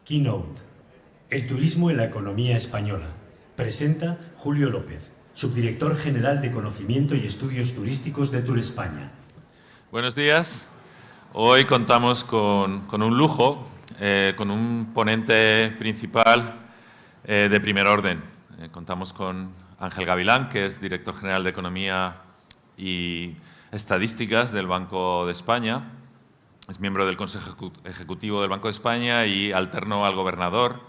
Keynote. El turismo en la economía española. Presenta Julio López, subdirector general de Conocimiento y Estudios Turísticos de Turespaña. Buenos días. Hoy contamos con un lujo, con un ponente principal de primer orden. Contamos con Ángel Gavilán, que es director general de Economía y Estadísticas del Banco de España. Es miembro del Consejo Ejecutivo del Banco de España y alterno al gobernador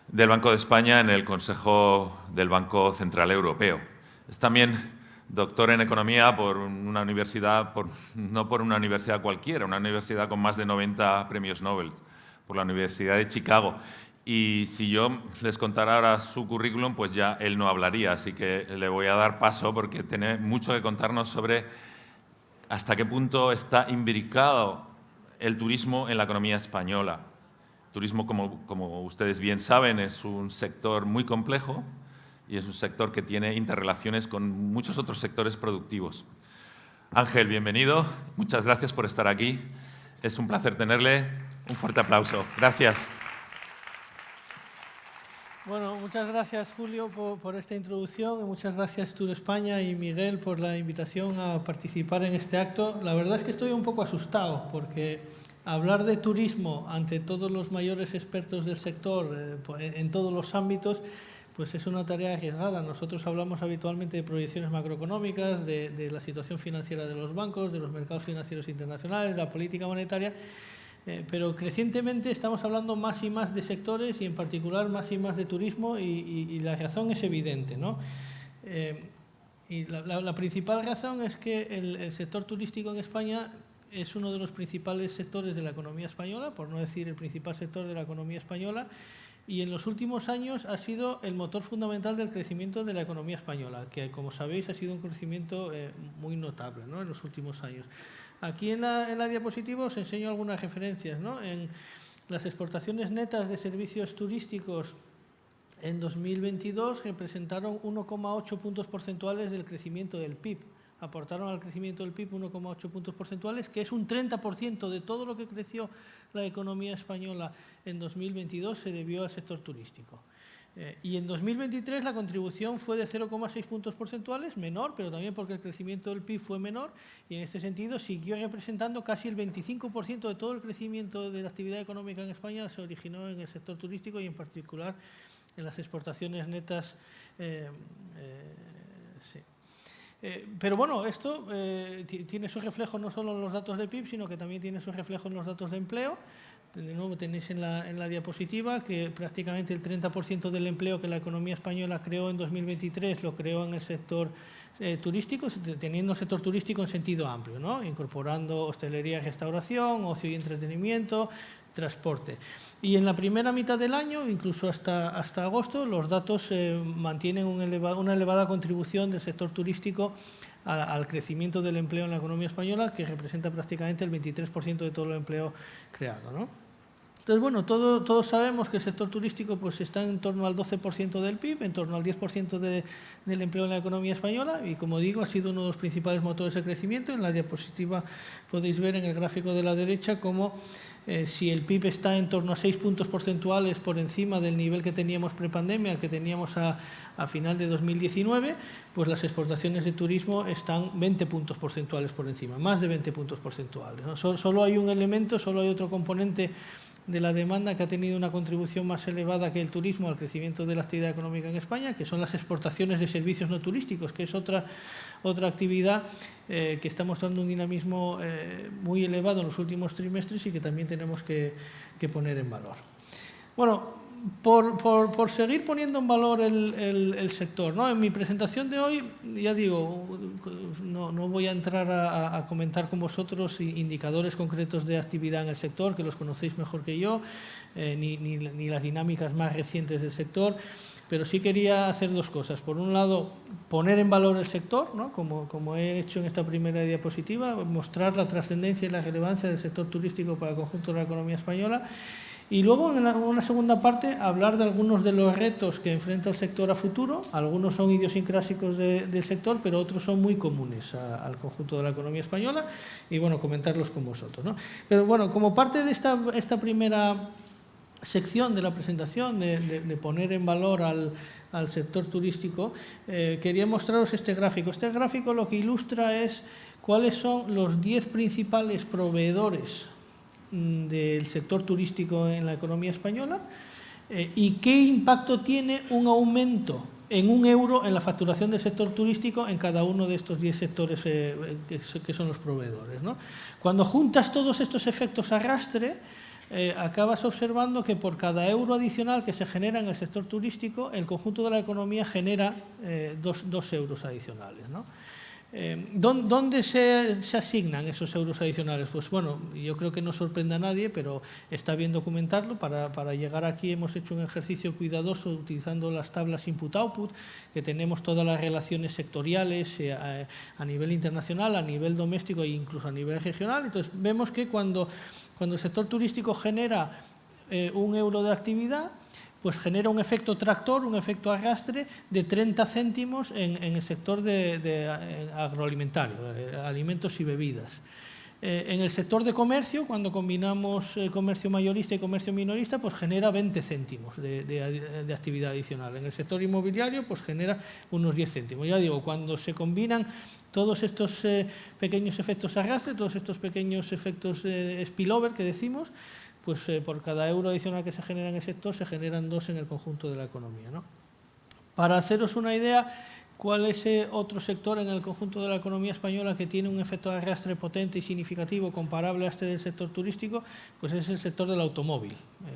del Banco de España en el Consejo del Banco Central Europeo. Es también doctor en Economía por una universidad, no por una universidad cualquiera, una universidad con más de 90 premios Nobel, por la Universidad de Chicago. Y si yo les contara ahora su currículum, pues ya él no hablaría, así que le voy a dar paso porque tiene mucho que contarnos sobre hasta qué punto está imbricado el turismo en la economía española. El turismo, como ustedes bien saben, es un sector muy complejo y es un sector que tiene interrelaciones con muchos otros sectores productivos. Ángel, bienvenido. Muchas gracias por estar aquí. Es un placer tenerle. Un fuerte aplauso. Gracias. Bueno, muchas gracias, Julio, por esta introducción y muchas gracias Turespaña y Miguel por la invitación a participar en este acto. La verdad es que estoy un poco asustado porque hablar de turismo ante todos los mayores expertos del sector en todos los ámbitos pues es una tarea arriesgada. Nosotros hablamos habitualmente de proyecciones macroeconómicas, de la situación financiera de los bancos, de los mercados financieros internacionales, de la política monetaria, pero crecientemente estamos hablando más y más de sectores y en particular más y más de turismo y la razón es evidente, ¿no? Y la principal razón es que el sector turístico en España es uno de los principales sectores de la economía española, por no decir el principal sector de la economía española, y en los últimos años ha sido el motor fundamental del crecimiento de la economía española, que como sabéis ha sido un crecimiento muy notable, ¿no?, en los últimos años. Aquí en la diapositiva os enseño algunas referencias, ¿no? En las exportaciones netas de servicios turísticos en 2022 representaron 1,8 puntos porcentuales del crecimiento del PIB. Aportaron al crecimiento del PIB 1,8 puntos porcentuales, que es un 30% de todo lo que creció la economía española en 2022 se debió al sector turístico. Y en 2023 la contribución fue de 0,6 puntos porcentuales, menor, pero también porque el crecimiento del PIB fue menor y en este sentido siguió representando casi el 25% de todo el crecimiento de la actividad económica en España se originó en el sector turístico y en particular en las exportaciones netas. Sí. Pero bueno, esto tiene su reflejo no solo en los datos de PIB, sino que también tiene su reflejo en los datos de empleo. De nuevo tenéis en la diapositiva que prácticamente el 30% del empleo que la economía española creó en 2023 lo creó en el sector turístico, teniendo sector turístico en sentido amplio, ¿no?, incorporando hostelería y restauración, ocio y entretenimiento, transporte. Y en la primera mitad del año, incluso hasta agosto, los datos mantienen una elevada contribución del sector turístico al crecimiento del empleo en la economía española, que representa prácticamente el 23% de todo el empleo creado, ¿no? Entonces, bueno, todos sabemos que el sector turístico pues, está en torno al 12% del PIB, en torno al 10% del empleo en la economía española y, como digo, ha sido uno de los principales motores de crecimiento. En la diapositiva podéis ver en el gráfico de la derecha cómo si el PIB está en torno a 6 puntos porcentuales por encima del nivel que teníamos prepandemia, que teníamos a final de 2019, pues las exportaciones de turismo están 20 puntos porcentuales por encima, más de 20 puntos porcentuales, ¿no? Solo hay un elemento, solo hay otro componente de la demanda que ha tenido una contribución más elevada que el turismo al crecimiento de la actividad económica en España, que son las exportaciones de servicios no turísticos, que es otra actividad que está mostrando un dinamismo muy elevado en los últimos trimestres y que también tenemos que poner en valor. Bueno, por seguir poniendo en valor el sector, ¿no? En mi presentación de hoy, ya digo, no voy a entrar a comentar con vosotros indicadores concretos de actividad en el sector, que los conocéis mejor que yo, ni las dinámicas más recientes del sector, pero sí quería hacer dos cosas. Por un lado, poner en valor el sector, ¿no?, como he hecho en esta primera diapositiva, mostrar la trascendencia y la relevancia del sector turístico para el conjunto de la economía española. Y luego, en una segunda parte, hablar de algunos de los retos que enfrenta el sector a futuro. Algunos son idiosincrásicos del sector, pero otros son muy comunes al conjunto de la economía española y, bueno, comentarlos con vosotros, ¿no? Pero, bueno, como parte de esta primera sección de la presentación, de poner en valor al sector turístico, quería mostraros este gráfico. Este gráfico lo que ilustra es cuáles son los 10 principales proveedores del sector turístico en la economía española y qué impacto tiene un aumento en €1 en la facturación del sector turístico en cada uno de estos 10 sectores que son los proveedores, ¿no? Cuando juntas todos estos efectos arrastre, acabas observando que por cada euro adicional que se genera en el sector turístico, el conjunto de la economía genera 2 euros adicionales, ¿no? ¿Dónde se asignan esos euros adicionales? Pues bueno, yo creo que no sorprende a nadie, pero está bien documentarlo. Para llegar aquí hemos hecho un ejercicio cuidadoso utilizando las tablas input-output, que tenemos todas las relaciones sectoriales a nivel internacional, a nivel doméstico e incluso a nivel regional. Entonces vemos que cuando el sector turístico genera €1 de actividad, pues genera un efecto tractor, un efecto arrastre de 30 céntimos en el sector agroalimentario, alimentos y bebidas. En el sector de comercio, cuando combinamos comercio mayorista y comercio minorista, pues genera 20 céntimos de actividad adicional. En el sector inmobiliario, pues genera unos 10 céntimos. Ya digo, cuando se combinan todos estos pequeños efectos arrastre, todos estos pequeños efectos spillover que decimos, pues por cada euro adicional que se genera en el sector, se generan 2 en el conjunto de la economía, ¿no? Para haceros una idea, ¿cuál es otro sector en el conjunto de la economía española que tiene un efecto de arrastre potente y significativo comparable a este del sector turístico? Pues es el sector del automóvil,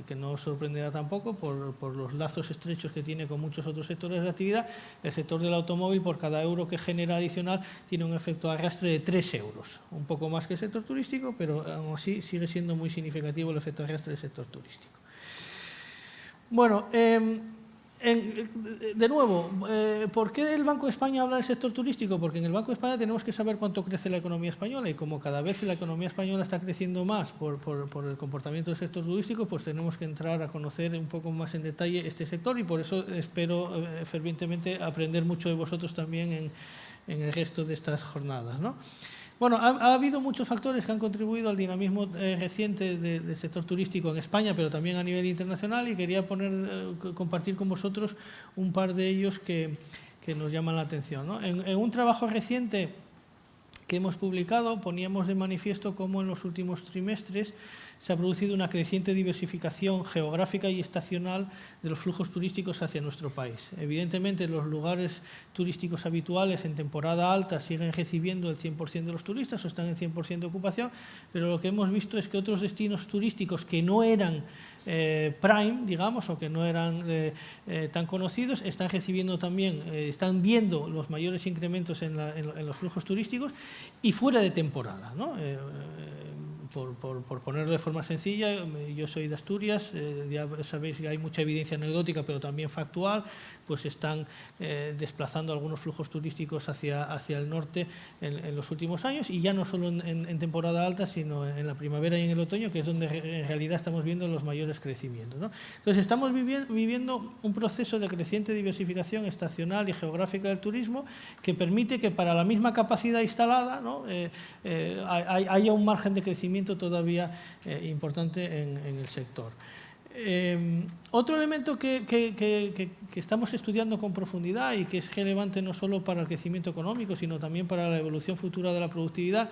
que no os sorprenderá tampoco por los lazos estrechos que tiene con muchos otros sectores de actividad. El sector del automóvil, por cada euro que genera adicional, tiene un efecto de arrastre de 3 euros, un poco más que el sector turístico, pero aún así sigue siendo muy significativo el efecto de arrastre del sector turístico. Bueno, de nuevo, ¿por qué el Banco de España habla del sector turístico? Porque en el Banco de España tenemos que saber cuánto crece la economía española, y como cada vez la economía española está creciendo más por el comportamiento del sector turístico, pues tenemos que entrar a conocer un poco más en detalle este sector, y por eso espero fervientemente aprender mucho de vosotros también en el resto de estas jornadas, ¿no? Bueno, ha habido muchos factores que han contribuido al dinamismo reciente del sector turístico en España, pero también a nivel internacional, y quería compartir con vosotros un par de ellos que nos llaman la atención, ¿no? En un trabajo reciente que hemos publicado, poníamos de manifiesto cómo en los últimos trimestres se ha producido una creciente diversificación geográfica y estacional de los flujos turísticos hacia nuestro país. Evidentemente, los lugares turísticos habituales en temporada alta siguen recibiendo el 100% de los turistas o están en 100% de ocupación, pero lo que hemos visto es que otros destinos turísticos que no eran prime, digamos, o que no eran tan conocidos, están recibiendo también, están viendo los mayores incrementos en los flujos turísticos y fuera de temporada, ¿no? Por ponerlo de forma sencilla, yo soy de Asturias, ya sabéis que hay mucha evidencia anecdótica, pero también factual, pues están desplazando algunos flujos turísticos hacia el norte en los últimos años, y ya no solo en temporada alta, sino en la primavera y en el otoño, que es donde en realidad estamos viendo los mayores crecimientos, ¿no? Entonces estamos viviendo un proceso de creciente diversificación estacional y geográfica del turismo, que permite que para la misma capacidad instalada, ¿no?, haya un margen de crecimiento todavía importante en el sector. Otro elemento que estamos estudiando con profundidad y que es relevante no solo para el crecimiento económico, sino también para la evolución futura de la productividad,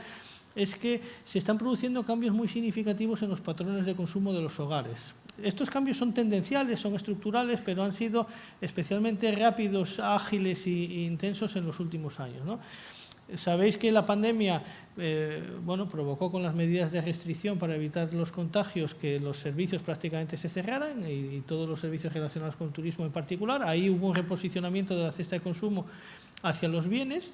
es que se están produciendo cambios muy significativos en los patrones de consumo de los hogares. Estos cambios son tendenciales, son estructurales, pero han sido especialmente rápidos, ágiles e intensos en los últimos años, ¿no? Sabéis que la pandemia provocó, con las medidas de restricción para evitar los contagios, que los servicios prácticamente se cerraran, y todos los servicios relacionados con el turismo en particular. Ahí hubo un reposicionamiento de la cesta de consumo hacia los bienes.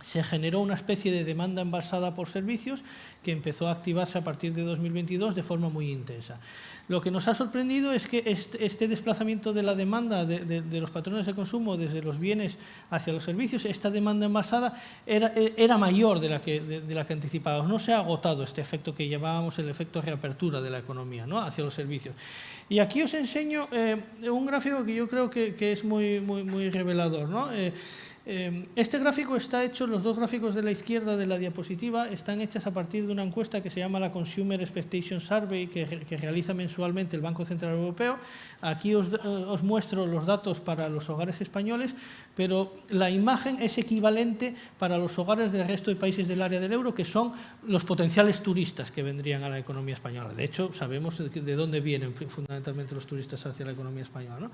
Se generó una especie de demanda embalsada por servicios que empezó a activarse a partir de 2022 de forma muy intensa. Lo que nos ha sorprendido es que este desplazamiento de la demanda de los patrones de consumo desde los bienes hacia los servicios, esta demanda envasada era mayor de la que anticipábamos. No se ha agotado este efecto que llamábamos el efecto reapertura de la economía, ¿no?, hacia los servicios. Y aquí os enseño un gráfico que yo creo que es muy revelador, ¿no? Este gráfico está hecho, los dos gráficos de la izquierda de la diapositiva están hechas a partir de una encuesta que se llama la Consumer Expectation Survey, que realiza mensualmente el Banco Central Europeo. Aquí os muestro los datos para los hogares españoles, pero la imagen es equivalente para los hogares del resto de países del área del euro, que son los potenciales turistas que vendrían a la economía española. De hecho, sabemos de dónde vienen fundamentalmente los turistas hacia la economía española, ¿no?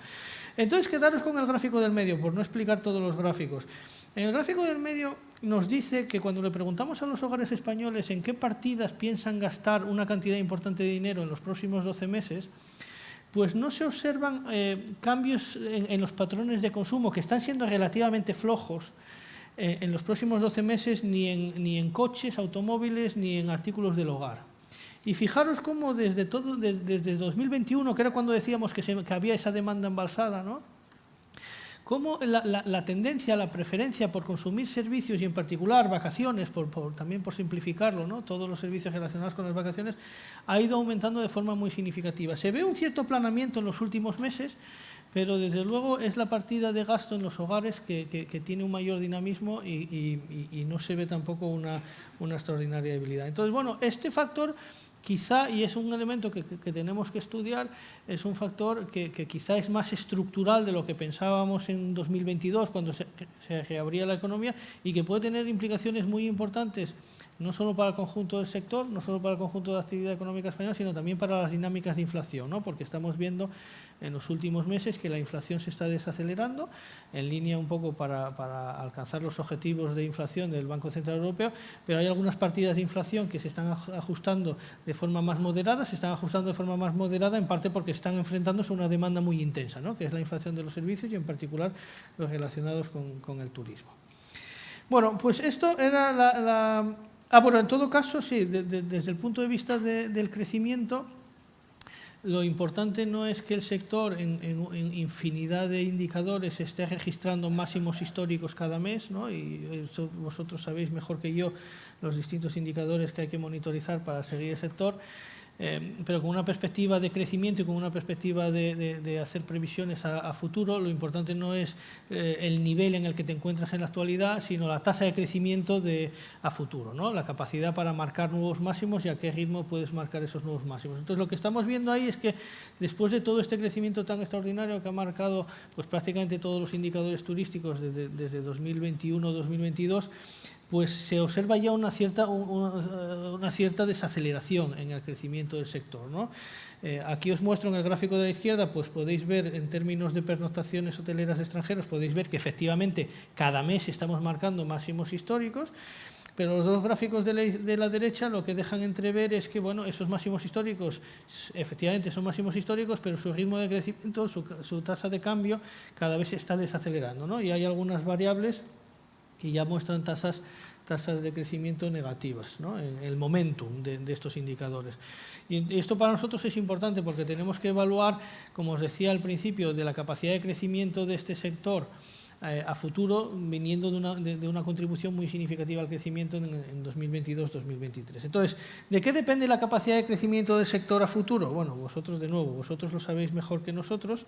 Entonces, quedaros con el gráfico del medio, por no explicar todos los gráficos. En el gráfico del medio nos dice que cuando le preguntamos a los hogares españoles en qué partidas piensan gastar una cantidad importante de dinero en los próximos 12 meses, pues no se observan cambios en los patrones de consumo, que están siendo relativamente flojos en los próximos 12 meses, ni en coches, automóviles, ni en artículos del hogar. Y fijaros cómo desde 2021, que era cuando decíamos que había esa demanda embalsada, ¿no? Cómo la tendencia, la preferencia por consumir servicios y en particular vacaciones, también por simplificarlo, ¿no? Todos los servicios relacionados con las vacaciones, ha ido aumentando de forma muy significativa. Se ve un cierto aplanamiento en los últimos meses, pero desde luego es la partida de gasto en los hogares que tiene un mayor dinamismo y no se ve tampoco una extraordinaria debilidad. Entonces, bueno, este factor quizá, y es un elemento que tenemos que estudiar, es un factor que quizá es más estructural de lo que pensábamos en 2022, cuando se reabría la economía, y que puede tener implicaciones muy importantes, no solo para el conjunto del sector, no solo para el conjunto de la actividad económica española, sino también para las dinámicas de inflación, ¿no? Porque estamos viendo en los últimos meses que la inflación se está desacelerando, en línea un poco para alcanzar los objetivos de inflación del Banco Central Europeo, pero hay algunas partidas de inflación que se están ajustando de forma más moderada, en parte porque están enfrentándose a una demanda muy intensa, ¿no? Que es la inflación de los servicios y en particular los relacionados con el turismo. Bueno, pues esto era bueno, en todo caso, sí, desde el punto de vista del crecimiento, lo importante no es que el sector en infinidad de indicadores esté registrando máximos históricos cada mes, ¿no? Y eso vosotros sabéis mejor que yo los distintos indicadores que hay que monitorizar para seguir el sector, pero con una perspectiva de crecimiento y con una perspectiva de hacer previsiones a futuro. Lo importante no es el nivel en el que te encuentras en la actualidad, sino la tasa de crecimiento a futuro, ¿no? La capacidad para marcar nuevos máximos y a qué ritmo puedes marcar esos nuevos máximos. Entonces, lo que estamos viendo ahí es que después de todo este crecimiento tan extraordinario que ha marcado pues, prácticamente todos los indicadores turísticos desde 2021-2022, pues se observa ya una cierta desaceleración en el crecimiento del sector, ¿no? Aquí os muestro en el gráfico de la izquierda, pues podéis ver en términos de pernoctaciones hoteleras de extranjeros, podéis ver que efectivamente cada mes estamos marcando máximos históricos, pero los dos gráficos de la derecha lo que dejan entrever es que, bueno, esos máximos históricos efectivamente son máximos históricos, pero su ritmo de crecimiento, su tasa de cambio cada vez se está desacelerando, ¿no? Y hay algunas variables que ya muestran tasas de crecimiento negativas, ¿no? En el momentum de estos indicadores. Y esto para nosotros es importante porque tenemos que evaluar, como os decía al principio, de la capacidad de crecimiento de este sector a futuro, viniendo de una contribución muy significativa al crecimiento en 2022-2023. Entonces, ¿de qué depende la capacidad de crecimiento del sector a futuro? Bueno, vosotros lo sabéis mejor que nosotros,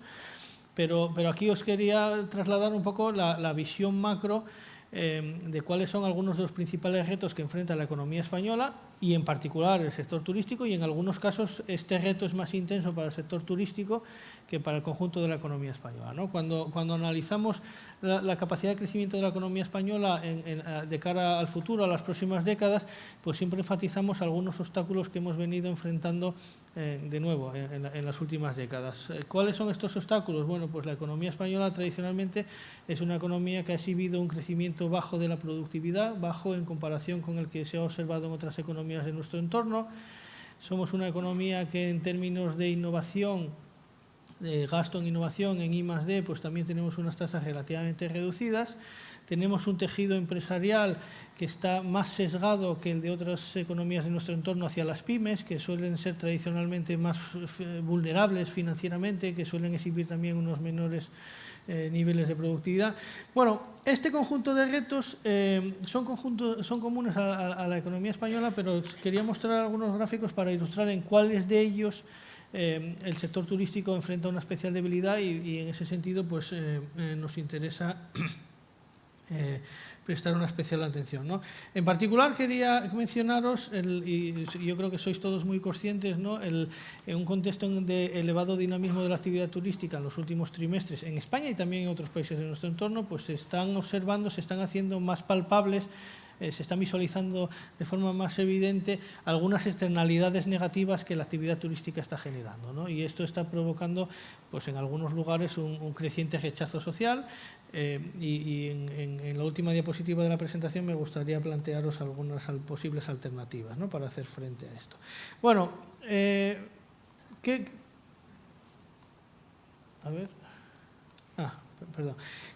pero aquí os quería trasladar un poco la visión macro de cuáles son algunos de los principales retos que enfrenta la economía española y en particular el sector turístico, y en algunos casos este reto es más intenso para el sector turístico que para el conjunto de la economía española, ¿no? Cuando analizamos la capacidad de crecimiento de la economía española de cara al futuro, a las próximas décadas, pues siempre enfatizamos algunos obstáculos que hemos venido enfrentando de nuevo en las últimas décadas. ¿Cuáles son estos obstáculos? Bueno, pues la economía española tradicionalmente es una economía que ha exhibido un crecimiento bajo de la productividad, bajo en comparación con el que se ha observado en otras economías de nuestro entorno. Somos una economía que en términos de innovación, de gasto en innovación, en I+D, pues también tenemos unas tasas relativamente reducidas. Tenemos un tejido empresarial que está más sesgado que el de otras economías de nuestro entorno hacia las pymes, que suelen ser tradicionalmente más vulnerables financieramente, que suelen exhibir también unos menores niveles de productividad. Bueno, este conjunto de retos son comunes a la economía española, pero quería mostrar algunos gráficos para ilustrar en cuáles de ellos el sector turístico enfrenta una especial debilidad y en ese sentido pues nos interesa prestar una especial atención, ¿no? En particular quería mencionaros, y yo creo que sois todos muy conscientes, ¿no? En un contexto de elevado dinamismo de la actividad turística en los últimos trimestres en España y también en otros países de nuestro entorno, pues se están observando, se están haciendo más palpables, se están visualizando de forma más evidente algunas externalidades negativas que la actividad turística está generando, ¿no? Y esto está provocando, pues en algunos lugares, un creciente rechazo social. Y en la última diapositiva de la presentación me gustaría plantearos algunas posibles alternativas, ¿no? Para hacer frente a esto. Bueno,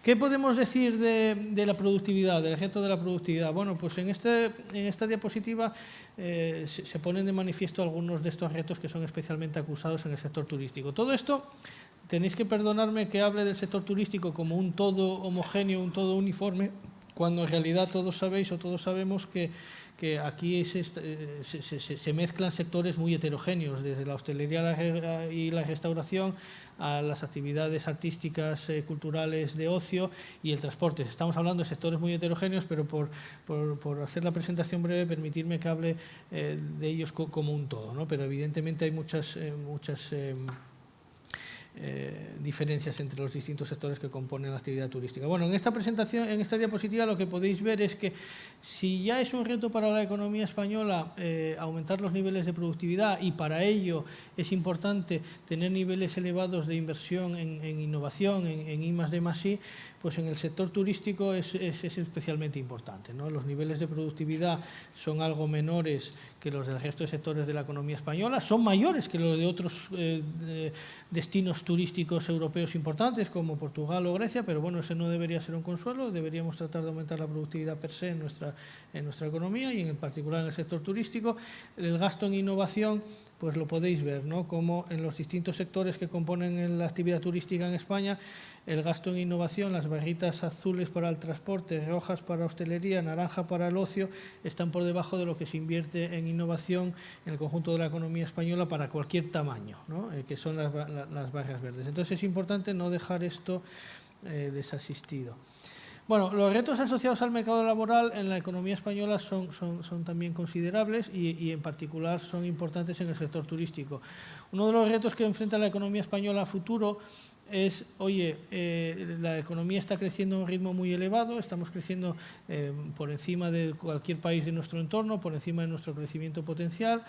¿qué podemos decir de la productividad, del reto de la productividad? Bueno, pues en esta diapositiva se ponen de manifiesto algunos de estos retos que son especialmente acusados en el sector turístico. Todo esto, tenéis que perdonarme que hable del sector turístico como un todo homogéneo, un todo uniforme, cuando en realidad todos sabéis o todos sabemos que aquí se mezclan sectores muy heterogéneos, desde la hostelería y la restauración a las actividades artísticas, culturales, de ocio y el transporte. Estamos hablando de sectores muy heterogéneos, pero por hacer la presentación breve, permitirme que hable de ellos como un todo, ¿no? Pero evidentemente hay muchas diferencias entre los distintos sectores que componen la actividad turística. Bueno, en esta presentación, en esta diapositiva, lo que podéis ver es que si ya es un reto para la economía española aumentar los niveles de productividad, y para ello es importante tener niveles elevados de inversión en innovación, en I+D+I, pues en el sector turístico es especialmente importante, ¿no? Los niveles de productividad son algo menores que los del resto de sectores de la economía española, son mayores que los de otros destinos turísticos europeos importantes como Portugal o Grecia, pero bueno, ese no debería ser un consuelo. Deberíamos tratar de aumentar la productividad per se en nuestra economía y en particular en el sector turístico. El gasto en innovación, pues lo podéis ver, ¿no? Como en los distintos sectores que componen la actividad turística en España, el gasto en innovación, las barritas azules para el transporte, rojas para hostelería, naranja para el ocio, están por debajo de lo que se invierte en innovación en el conjunto de la economía española para cualquier tamaño, ¿no? Que son las barras verdes. Entonces es importante no dejar esto desasistido. Bueno, los retos asociados al mercado laboral en la economía española son también considerables y en particular son importantes en el sector turístico. Uno de los retos que enfrenta la economía española a futuro es, la economía está creciendo a un ritmo muy elevado, estamos creciendo por encima de cualquier país de nuestro entorno, por encima de nuestro crecimiento potencial,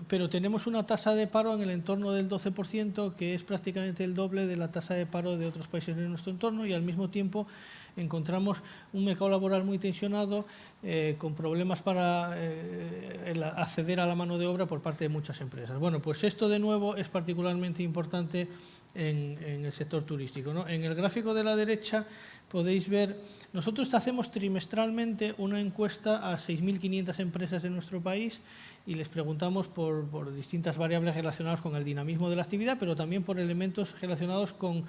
pero tenemos una tasa de paro en el entorno del 12%, que es prácticamente el doble de la tasa de paro de otros países de nuestro entorno, y al mismo tiempo encontramos un mercado laboral muy tensionado, con problemas para acceder a la mano de obra por parte de muchas empresas. Bueno, pues esto de nuevo es particularmente importante en el sector turístico, ¿no? En el gráfico de la derecha podéis ver, nosotros hacemos trimestralmente una encuesta a 6.500 empresas de nuestro país y les preguntamos por distintas variables relacionadas con el dinamismo de la actividad, pero también por elementos relacionados con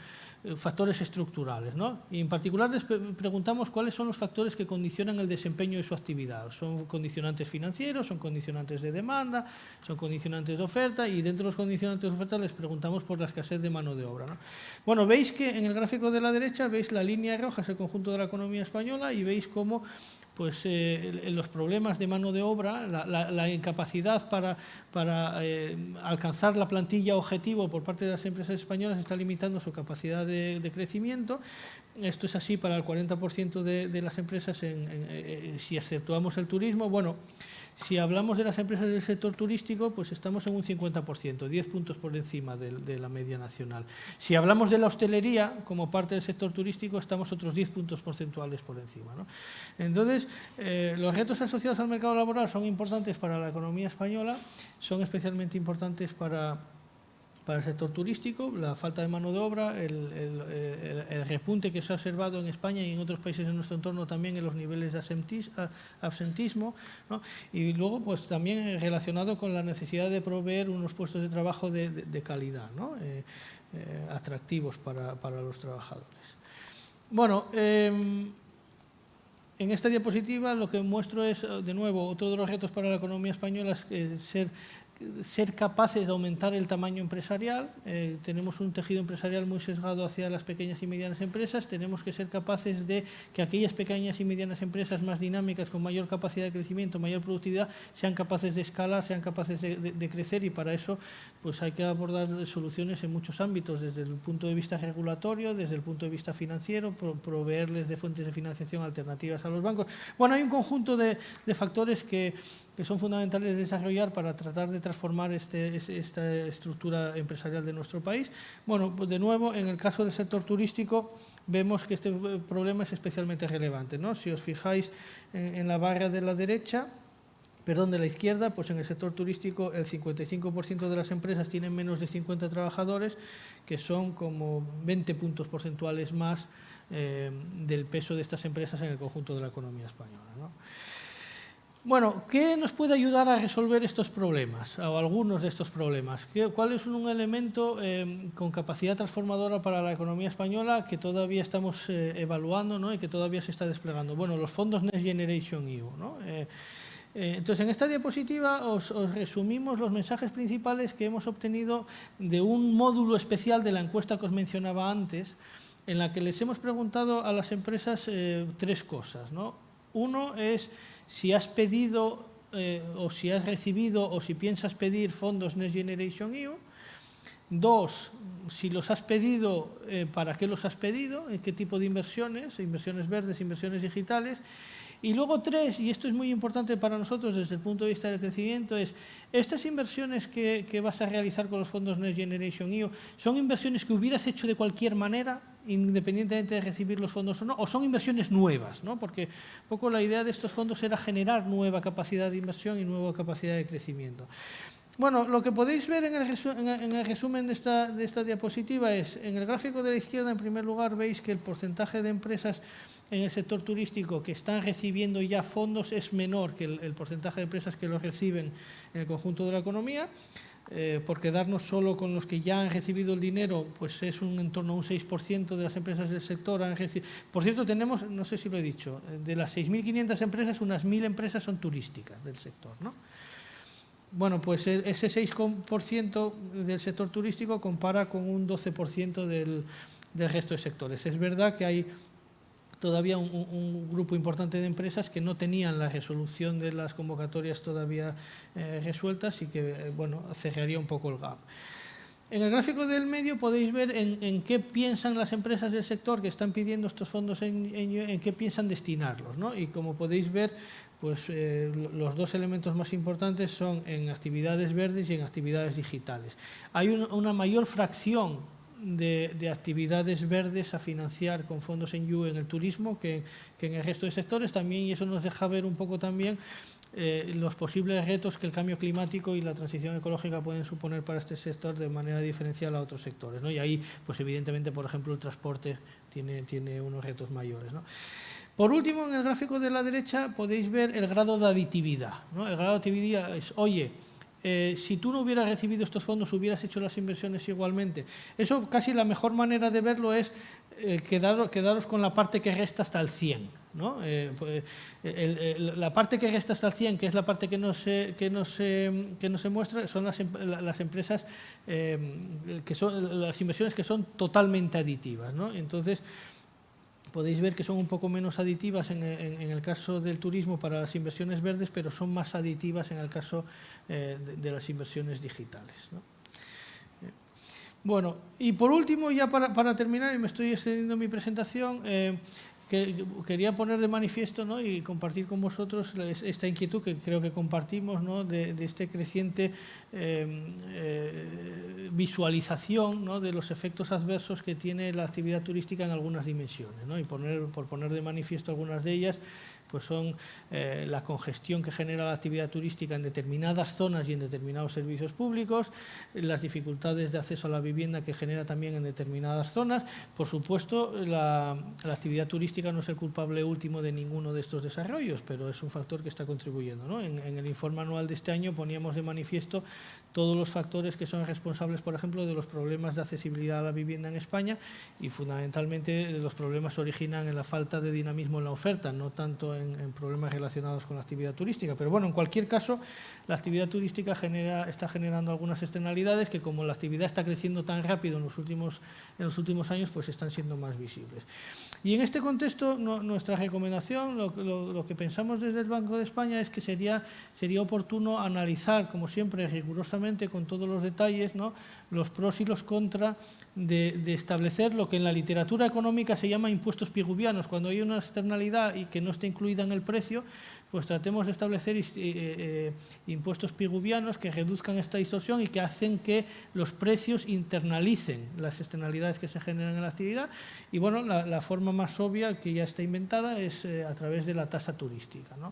factores estructurales, ¿no? Y en particular les preguntamos cuáles son los factores que condicionan el desempeño de su actividad. Son condicionantes financieros, son condicionantes de demanda, son condicionantes de oferta, y dentro de los condicionantes de oferta les preguntamos por la escasez de mano de obra, ¿no? Bueno, veis que en el gráfico de la derecha veis la línea roja, es el conjunto de la economía española, y veis cómo pues los problemas de mano de obra, la incapacidad para alcanzar la plantilla objetivo por parte de las empresas españolas está limitando su capacidad de crecimiento. Esto es así para el 40% de las empresas si exceptuamos el turismo. Bueno, si hablamos de las empresas del sector turístico, pues estamos en un 50%, 10 puntos por encima de la media nacional. Si hablamos de la hostelería como parte del sector turístico, estamos otros 10 puntos porcentuales por encima, ¿no? Entonces, los retos asociados al mercado laboral son importantes para la economía española, son especialmente importantes para el sector turístico, la falta de mano de obra, el repunte que se ha observado en España y en otros países de nuestro entorno también en los niveles de absentismo, ¿no? Y luego pues también relacionado con la necesidad de proveer unos puestos de trabajo de calidad, ¿no? Atractivos para los trabajadores. Bueno, en esta diapositiva lo que muestro es, de nuevo, otro de los retos para la economía española es ser ser capaces de aumentar el tamaño empresarial. Tenemos un tejido empresarial muy sesgado hacia las pequeñas y medianas empresas. Tenemos que ser capaces de que aquellas pequeñas y medianas empresas más dinámicas, con mayor capacidad de crecimiento, mayor productividad, sean capaces de escalar, sean capaces de crecer, y para eso pues hay que abordar soluciones en muchos ámbitos, desde el punto de vista regulatorio, desde el punto de vista financiero, proveerles de fuentes de financiación alternativas a los bancos. Bueno, hay un conjunto de factores que son fundamentales de desarrollar para tratar de transformar esta estructura empresarial de nuestro país. Bueno, pues de nuevo, en el caso del sector turístico, vemos que este problema es especialmente relevante, ¿no? Si os fijáis en la barra de la derecha, de la izquierda, pues en el sector turístico el 55% de las empresas tienen menos de 50 trabajadores, que son como 20 puntos porcentuales más del peso de estas empresas en el conjunto de la economía española, ¿no? Bueno, ¿qué nos puede ayudar a resolver estos problemas, o algunos de estos problemas? ¿Cuál es un elemento con capacidad transformadora para la economía española que todavía estamos evaluando, ¿no? Y que todavía se está desplegando? Bueno, los fondos Next Generation EU, ¿no? Entonces, en esta diapositiva os resumimos los mensajes principales que hemos obtenido de un módulo especial de la encuesta que os mencionaba antes, en la que les hemos preguntado a las empresas tres cosas, ¿no? Uno es si has pedido o si has recibido o si piensas pedir fondos Next Generation EU. Dos, si los has pedido, ¿para qué los has pedido? ¿En qué tipo de inversiones? Inversiones verdes, inversiones digitales. Y luego tres, y esto es muy importante para nosotros desde el punto de vista del crecimiento, es estas inversiones que vas a realizar con los fondos Next Generation EU, ¿son inversiones que hubieras hecho de cualquier manera, independientemente de recibir los fondos o no? ¿O son inversiones nuevas, ¿no? Porque un poco la idea de estos fondos era generar nueva capacidad de inversión y nueva capacidad de crecimiento. Bueno, lo que podéis ver en el resumen de esta diapositiva es, en el gráfico de la izquierda, en primer lugar, veis que el porcentaje de empresas en el sector turístico que están recibiendo ya fondos es menor que el porcentaje de empresas que los reciben en el conjunto de la economía. Por quedarnos solo con los que ya han recibido el dinero, pues es en torno a un 6% de las empresas del sector han recibido. Por cierto, tenemos, no sé si lo he dicho, de las 6.500 empresas, unas 1.000 empresas son turísticas del sector, ¿no? Bueno, pues ese 6% del sector turístico compara con un 12% del resto de sectores. Es verdad que hay todavía un grupo importante de empresas que no tenían la resolución de las convocatorias todavía resueltas y que, bueno, cerraría un poco el gap. En el gráfico del medio podéis ver en qué piensan las empresas del sector que están pidiendo estos fondos, en qué piensan destinarlos, ¿no? Y como podéis ver, pues los dos elementos más importantes son en actividades verdes y en actividades digitales. Hay una mayor fracción de actividades verdes a financiar con fondos en EU en el turismo que en el resto de sectores también, y eso nos deja ver un poco también los posibles retos que el cambio climático y la transición ecológica pueden suponer para este sector de manera diferencial a otros sectores, ¿no? Y ahí, pues evidentemente, por ejemplo, el transporte tiene unos retos mayores, ¿no? Por último, en el gráfico de la derecha podéis ver el grado de aditividad, ¿no? El grado de aditividad es, oye, si tú no hubieras recibido estos fondos, hubieras hecho las inversiones igualmente. Eso casi la mejor manera de verlo es quedaros con la parte que resta hasta el 100, ¿no? La parte que resta hasta el 100, que es la parte que no se muestra, son las empresas que son las inversiones que son totalmente aditivas, ¿no? Entonces, podéis ver que son un poco menos aditivas en el caso del turismo para las inversiones verdes, pero son más aditivas en el caso de las inversiones digitales, ¿no? Bueno, y por último, ya para terminar, y me estoy extendiendo mi presentación, que quería poner de manifiesto, ¿no? Y compartir con vosotros esta inquietud que creo que compartimos, ¿no? de este creciente visualización, ¿no? de los efectos adversos que tiene la actividad turística en algunas dimensiones, ¿no? Y por poner de manifiesto algunas de ellas, pues son la congestión que genera la actividad turística en determinadas zonas y en determinados servicios públicos, las dificultades de acceso a la vivienda que genera también en determinadas zonas. Por supuesto, la actividad turística no es el culpable último de ninguno de estos desarrollos, pero es un factor que está contribuyendo, ¿no? En el informe anual de este año poníamos de manifiesto todos los factores que son responsables, por ejemplo, de los problemas de accesibilidad a la vivienda en España, y fundamentalmente los problemas se originan en la falta de dinamismo en la oferta, no tanto en problemas relacionados con la actividad turística. Pero bueno, en cualquier caso, la actividad turística está generando algunas externalidades que, como la actividad está creciendo tan rápido en los últimos años, pues están siendo más visibles. Y en este contexto, nuestra recomendación, lo que pensamos desde el Banco de España es que sería oportuno analizar, como siempre, rigurosamente, con todos los detalles, ¿no?, los pros y los contras de establecer lo que en la literatura económica se llama impuestos piguvianos. Cuando hay una externalidad y que no esté incluida en el precio, pues tratemos de establecer impuestos piguvianos que reduzcan esta distorsión y que hacen que los precios internalicen las externalidades que se generan en la actividad. Y bueno, la forma más obvia, que ya está inventada, es a través de la tasa turística, ¿no?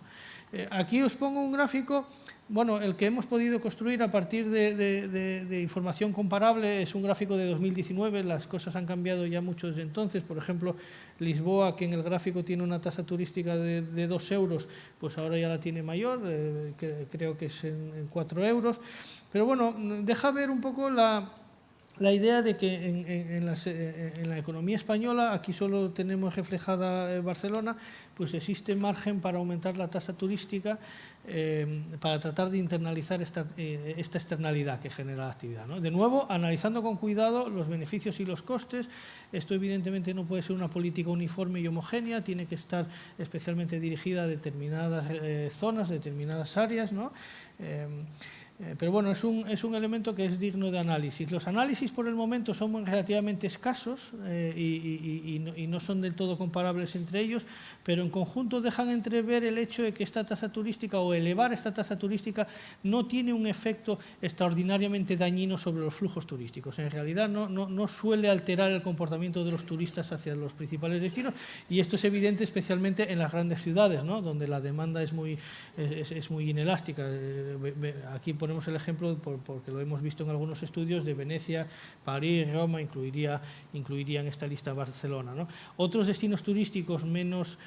Aquí os pongo un gráfico, bueno, el que hemos podido construir a partir de información comparable es un gráfico de 2019, las cosas han cambiado ya mucho desde entonces. Por ejemplo, Lisboa, que en el gráfico tiene una tasa turística de 2 euros, pues ahora ya la tiene mayor, creo que es en 4 euros. Pero bueno, deja ver un poco la idea de que en la economía española, aquí solo tenemos reflejada Barcelona, pues existe margen para aumentar la tasa turística para tratar de internalizar esta externalidad que genera la actividad, ¿no? De nuevo, analizando con cuidado los beneficios y los costes. Esto evidentemente no puede ser una política uniforme y homogénea, tiene que estar especialmente dirigida a determinadas zonas, determinadas áreas, ¿no? Pero bueno, es un elemento que es digno de análisis. Los análisis por el momento son relativamente escasos y no son del todo comparables entre ellos, pero en conjunto dejan entrever el hecho de que esta tasa turística o elevar esta tasa turística no tiene un efecto extraordinariamente dañino sobre los flujos turísticos. En realidad no suele alterar el comportamiento de los turistas hacia los principales destinos, y esto es evidente especialmente en las grandes ciudades, ¿no?, donde la demanda es muy inelástica. Aquí ponemos el ejemplo, porque lo hemos visto en algunos estudios, de Venecia, París, Roma, incluiría en esta lista Barcelona, ¿no? Otros destinos turísticos menos,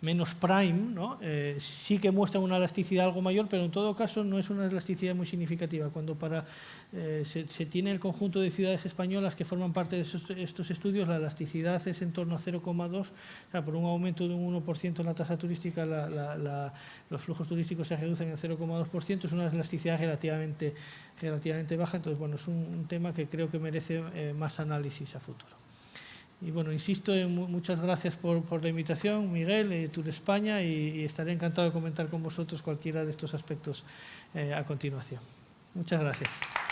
menos prime, ¿no?, sí que muestran una elasticidad algo mayor, pero en todo caso no es una elasticidad muy significativa. Cuando se tiene el conjunto de ciudades españolas que forman parte de estos estudios, la elasticidad es en torno a 0,2, o sea, por un aumento de un 1% en la tasa turística, los flujos turísticos se reducen en 0,2%, es una elasticidad relativamente baja. Entonces, bueno, es un tema que creo que merece más análisis a futuro. Y bueno, insisto, muchas gracias por la invitación, Miguel, Tour España, y estaré encantado de comentar con vosotros cualquiera de estos aspectos a continuación. Muchas gracias.